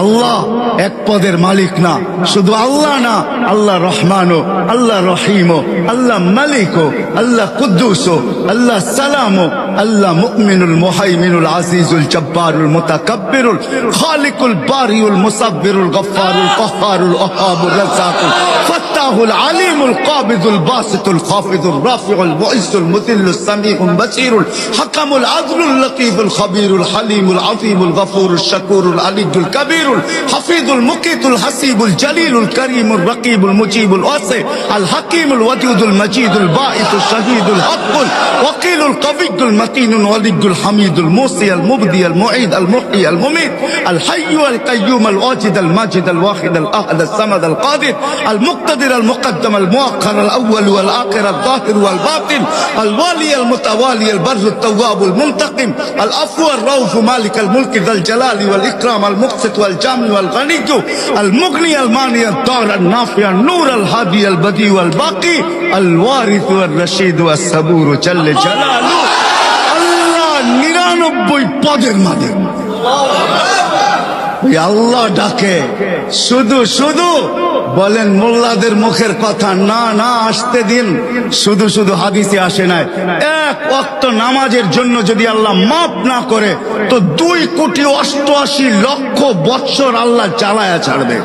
আল্লাহ এক পদের মালিক না, শুধু আল্লাহ না, আল্লাহ রহমানও, আল্লাহ রহিমও, আল্লাহ মালিকও, আল্লাহ কুদ্দুসও, আল্লাহ সালামও, আল্লাহ মুমিনুল মুহাইমিনুল আজিজুল জব্বারুল মুতাকাব্বিরুল খালিকুল বারিউল মুসাব্বিরুল গফফারুল কহ্হারুল ওহাবুর রাজ্জাকুল ফাত্তাহুল আলিমুল কাবিদুল বাসিতুল খাফিদুর রাফিউল মুইজ্জুল মুদিল্লুস সামিউল বাসীরুল হাকামুল আদলুল লতীফুল খবীরুল হালিমুল আযীমুল গফুরুশ শাকুরুল আলিয়ুল কাবীর حفيظ المقيت الحسيب الجليل الكريم الرقيب المجيب الواسع الحكيم الودود المجيد الباعث الشهيد الحق الوكيل القوي المتين الولي الحميد الموصي المبدي المعيد المحيي المميت الحي القيوم الواجد الماجد الواحد الاحد الصمد القادر المقتدر المقدم المؤخر الاول والاخر الظاهر والباطن الوالي المتوالي البر التواب المنتقم العفو الرؤوف مالك الملك ذا الجلال والاكرام المقسط والجامع والغني المغني المانع الضار النافع النور الهادي البديع والباقي الوارث والرشيد والصبور جل جلاله الله 99 পদের মালিক আল্লাহ ডাকে শুধু শুধু বলেন মোল্লাদের মুখের কথা না না আসতে দিন শুধু শুধু হাদিসে আসে নাই এক ওয়াক্ত নামাজের জন্য যদি আল্লাহ মাফ না করে তো 2 কোটি 88 লক্ষ বৎসর আল্লাহ জ্বালায়া ছাড়বে